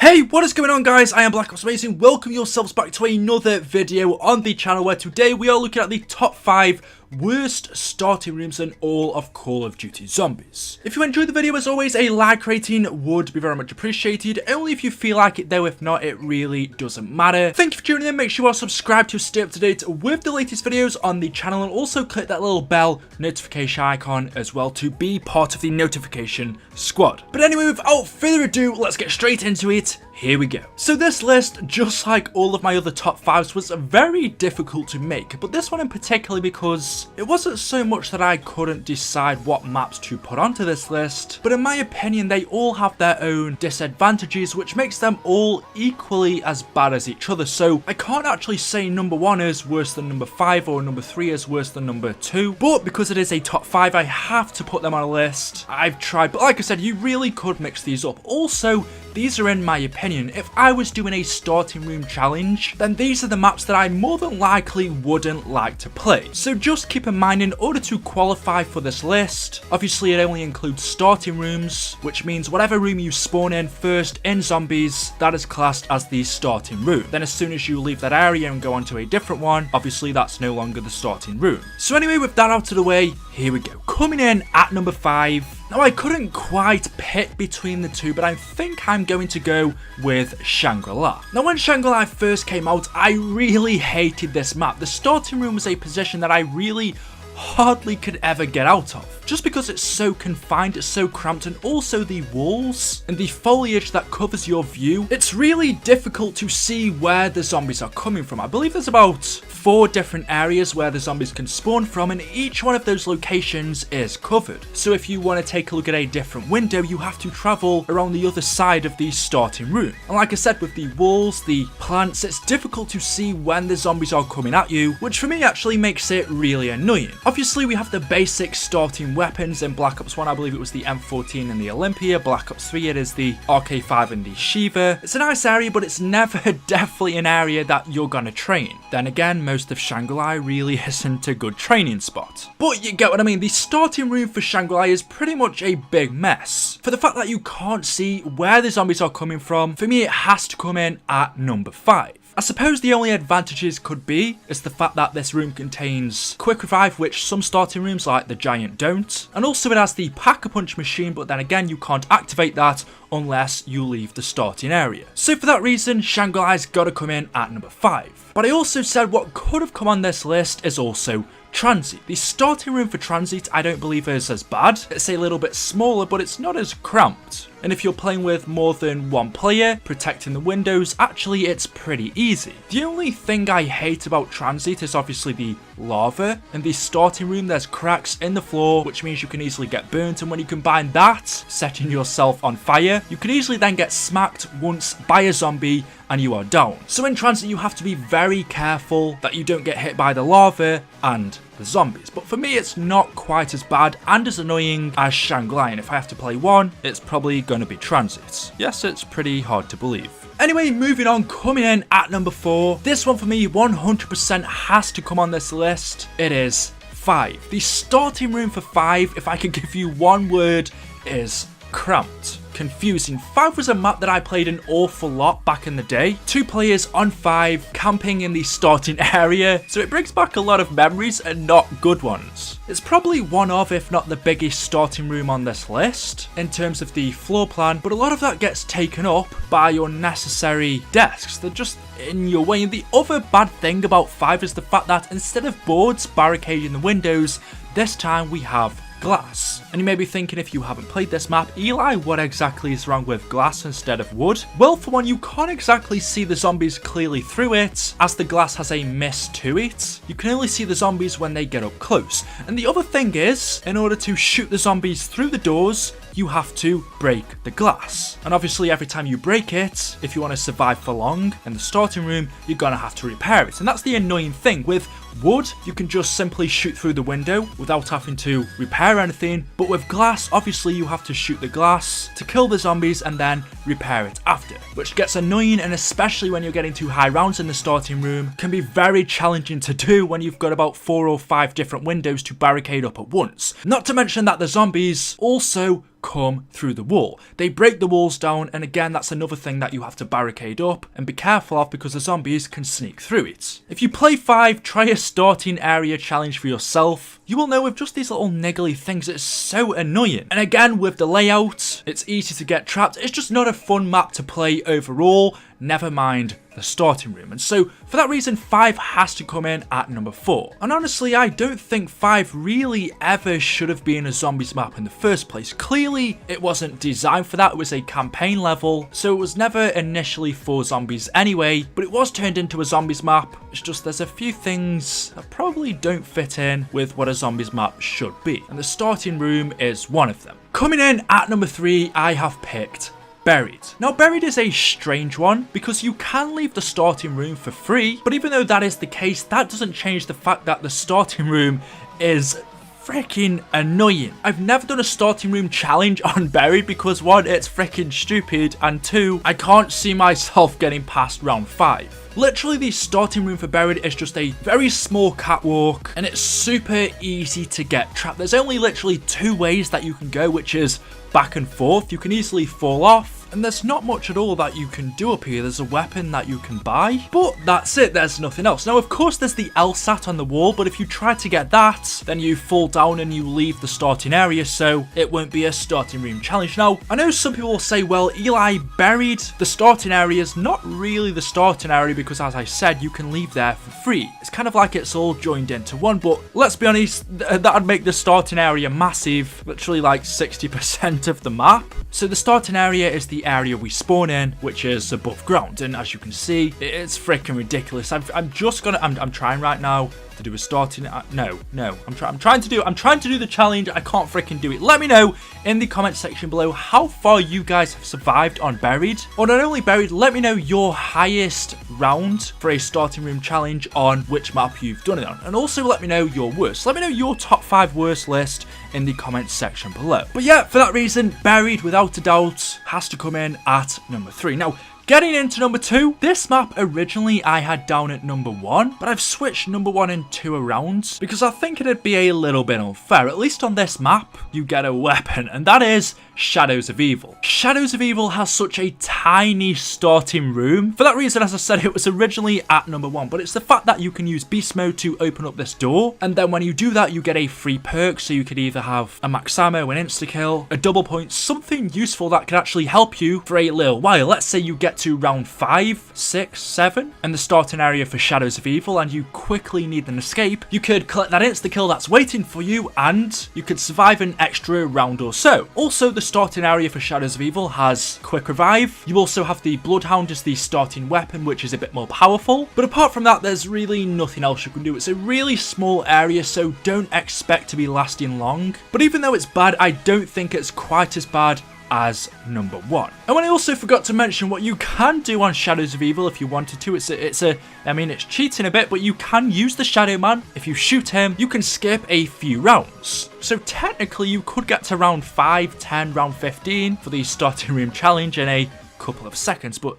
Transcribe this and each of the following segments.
Hey, what is going on guys? I am BlackOpsAmazing. Welcome yourselves back to another video on the channel where today we are looking at the top 5 worst starting rooms in all of Call of Duty Zombies. If you enjoyed the video, as always, a like rating would be very much appreciated. Only if you feel like it though, if not, it really doesn't matter. Thank you for tuning in. Make sure you are subscribed to stay up to date with the latest videos on the channel, and also click that little bell notification icon as well to be part of the notification squad. But anyway, without further ado, let's get straight into it. Here we go. So this list, just like all of my other top 5s, was very difficult to make, but this one in particular because it wasn't so much that I couldn't decide what maps to put onto this list, but in my opinion they all have their own disadvantages, which makes them all equally as bad as each other. So I can't actually say number 1 is worse than number 5 or number 3 is worse than number 2, but because it is a top 5 I have to put them on a list. I've tried, but like I said, you really could mix these up. Also, these are in my opinion. If I was doing a starting room challenge, then these are the maps that I more than likely wouldn't like to play. So just keep in mind, in order to qualify for this list, obviously it only includes starting rooms, which means whatever room you spawn in first in Zombies, that is classed as the starting room. Then as soon as you leave that area and go on to a different one, obviously that's no longer the starting room. So anyway, with that out of the way, here we go. Coming in at number 5. Now, I couldn't quite pick between the two, but I think I'm going to go with Shangri-La. Now, when Shangri-La first came out, I really hated this map. The starting room was a position that I really hardly could ever get out of, just because it's so confined, it's so cramped, and also the walls and the foliage that covers your view, it's really difficult to see where the zombies are coming from. I believe there's about 4 different areas where the zombies can spawn from, and each one of those locations is covered. So if you want to take a look at a different window, you have to travel around the other side of the starting room. And like I said, with the walls, the plants, it's difficult to see when the zombies are coming at you, which for me actually makes it really annoying. Obviously, we have the basic starting weapons. In Black Ops 1, I believe it was the M14 and the Olympia. Black Ops 3, it is the RK5 and the Shiva. It's a nice area, but it's never definitely an area that you're gonna train. Then again, most of Shangri-La really isn't a good training spot. But you get what I mean. The starting room for Shangri-La is pretty much a big mess. For the fact that you can't see where the zombies are coming from, for me it has to come in at number 5. I suppose the only advantages could be is the fact that this room contains quick revive, which some starting rooms like the Giant don't, and also it has the Pack-a-Punch machine, but then again you can't activate that unless you leave the starting area. So for that reason, Shangri-La's gotta come in at number 5. But I also said what could have come on this list is also Transit. The starting room for Transit I don't believe is as bad. It's a little bit smaller, but it's not as cramped. And if you're playing with more than one player, protecting the windows, actually it's pretty easy. The only thing I hate about Transit is obviously the lava. In the starting room there's cracks in the floor, which means you can easily get burnt, and when you combine that, setting yourself on fire, you can easily then get smacked once by a zombie and you are down. So in Transit you have to be very careful that you don't get hit by the lava and the zombies. But for me it's not quite as bad and as annoying as Shangri-La, and if I have to play one, it's probably going to be Transit. Yes, it's pretty hard to believe. Anyway, moving on, coming in at number 4. This one for me 100% has to come on this list. It is 5. The starting room for 5, if I could give you one word, is cramped. Confusing. 5 was a map that I played an awful lot back in the day. 2 players on 5, camping in the starting area, so it brings back a lot of memories and not good ones. It's probably one of, if not the biggest starting room on this list in terms of the floor plan, but a lot of that gets taken up by unnecessary desks. They're just in your way. And the other bad thing about 5 is the fact that instead of boards barricading the windows, this time we have glass. And you may be thinking, if you haven't played this map, Eli, what exactly is wrong with glass instead of wood? Well, for one, you can't exactly see the zombies clearly through it, as the glass has a mist to it. You can only see the zombies when they get up close. And the other thing is, in order to shoot the zombies through the doors, you have to break the glass. And obviously every time you break it, if you want to survive for long in the starting room, you're gonna have to repair it. And that's the annoying thing. With wood, you can just simply shoot through the window without having to repair anything, but with glass, obviously you have to shoot the glass to kill the zombies and then repair it after, which gets annoying, and especially when you're getting too high rounds in the starting room, can be very challenging to do when you've got about 4 or 5 different windows to barricade up at once. Not to mention that the zombies also come through the wall. They break the walls down, and again, that's another thing that you have to barricade up and be careful of because the zombies can sneak through it. If you play 5, try a starting area challenge for yourself. You will know with just these little niggly things, it's so annoying. And again, with the layout, it's easy to get trapped. It's just not a fun map to play overall, never mind the starting room. And so for that reason, 5 has to come in at number 4. And honestly, I don't think 5 really ever should have been a zombies map in the first place. Clearly, it wasn't designed for that. It was a campaign level, so it was never initially for zombies anyway, but it was turned into a zombies map. It's just there's a few things that probably don't fit in with what a zombies map should be, and the starting room is one of them. Coming in at number 3, I have picked Buried. Now, Buried is a strange one because you can leave the starting room for free, but even though that is the case, that doesn't change the fact that the starting room is freaking annoying. I've never done a starting room challenge on Buried because 1, it's freaking stupid, and 2, I can't see myself getting past round 5. Literally, the starting room for Buried is just a very small catwalk, and it's super easy to get trapped. There's only literally 2 ways that you can go, which is back and forth. You can easily fall off, and there's not much at all that you can do up here. There's a weapon that you can buy, but that's it. There's nothing else. Now, of course, there's the LSAT on the wall, but if you try to get that, then you fall down and you leave the starting area, so it won't be a starting room challenge. Now, I know some people will say, well, Eli, Buried, the starting area is not really the starting area because, as I said, you can leave there for free. It's kind of like it's all joined into one, but let's be honest, that'd make the starting area massive, literally like 60% of the map. So the starting area is the area we spawn in, which is above ground, and as you can see, it's freaking ridiculous. I'm trying right now to do a starting. No, I'm trying to do the challenge. I can't freaking do it. Let me know in the comment section below how far you guys have survived on Buried, or not only Buried, let me know your highest round for a starting room challenge on which map you've done it on, and also let me know your worst. Let me know your top 5 worst list in the comments section below. But yeah, for that reason, Buried without a doubt has to come in at number 3. Now, getting into number 2, this map originally I had down at number 1, but I've switched number 1 and 2 around because I think it'd be a little bit unfair. At least on this map, you get a weapon, and that is Shadows of Evil. Shadows of Evil has such a tiny starting room. For that reason, as I said, it was originally at number 1, but it's the fact that you can use beast mode to open up this door, and then when you do that, you get a free perk, so you could either have a max ammo, an insta-kill, a double point, something useful that could actually help you for a little while. Let's say you get to round 5, 6, 7, and the starting area for Shadows of Evil, and you quickly need an escape. You could collect that insta-kill that's waiting for you, and you could survive an extra round or so. Also, the starting area for Shadows of Evil has quick revive. You also have the Bloodhound as the starting weapon, which is a bit more powerful. But apart from that, there's really nothing else you can do. It's a really small area, so don't expect to be lasting long. But even though it's bad, I don't think it's quite as bad as number 1. And when I also forgot to mention what you can do on Shadows of Evil if you wanted to, it's cheating a bit, but you can use the Shadow Man. If you shoot him, you can skip a few rounds. So technically you could get to round 5, 10, round 15 for the starting room challenge in a couple of seconds, but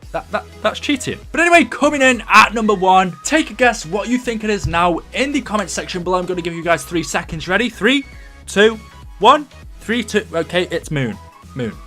that's cheating. But anyway, coming in at number 1, take a guess what you think it is now in the comment section below. I'm going to give you guys 3 seconds. Ready? 3, 2, 1, 3, 2, okay, it's Moon.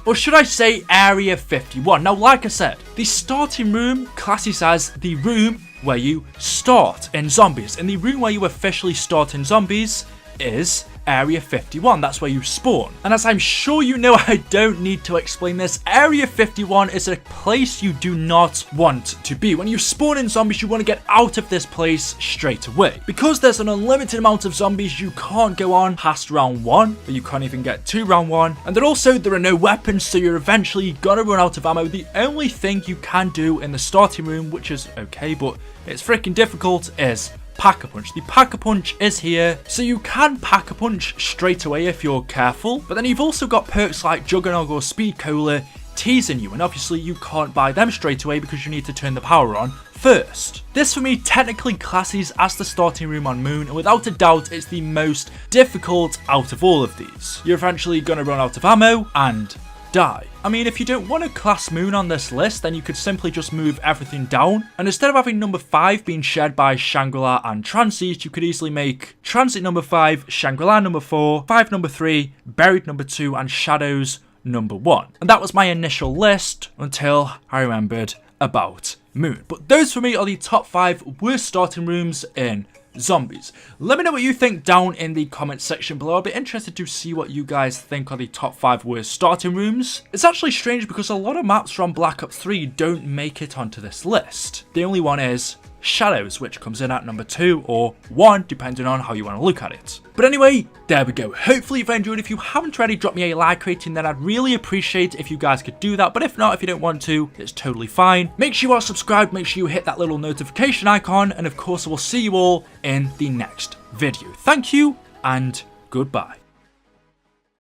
Or should I say Area 51? Now, like I said, the starting room classes as the room where you start in zombies, and the room where you officially start in zombies is Area 51. That's where you spawn. And as I'm sure you know, I don't need to explain this, Area 51 is a place you do not want to be. When you spawn in zombies, you want to get out of this place straight away. Because there's an unlimited amount of zombies, you can't go on past round 1, but you can't even get to round 1. And then also, there are no weapons, so you're eventually gonna run out of ammo. The only thing you can do in the starting room, which is okay, but it's freaking difficult, is Pack-a-Punch. The Pack-a-Punch is here, so you can Pack-a-Punch straight away if you're careful, but then you've also got perks like Juggernog or Speed Cola teasing you, and obviously you can't buy them straight away because you need to turn the power on first. This for me technically classes as the starting room on Moon, and without a doubt it's the most difficult out of all of these. You're eventually going to run out of ammo and die. I mean, if you don't want to class Moon on this list, then you could simply just move everything down, and instead of having number 5 being shared by Shangri-La and Transit, you could easily make Transit number 5, Shangri-La number 4, 5 number 3, Buried number 2, and Shadows number 1. And that was my initial list until I remembered about Moon. But those for me are the top 5 worst starting rooms in zombies. Let me know what you think down in the comment section below. I'll be interested to see what you guys think are the top 5 worst starting rooms. It's actually strange because a lot of maps from Black Ops 3 don't make it onto this list. The only one is Shadows, which comes in at number 2 or 1, depending on how you want to look at it. But anyway, there we go. Hopefully you've enjoyed. If you haven't already, drop me a like rating, then I'd really appreciate if you guys could do that. But if not, if you don't want to, it's totally fine. Make sure you are subscribed, make sure you hit that little notification icon, and of course I will see you all in the next video. Thank you, and goodbye.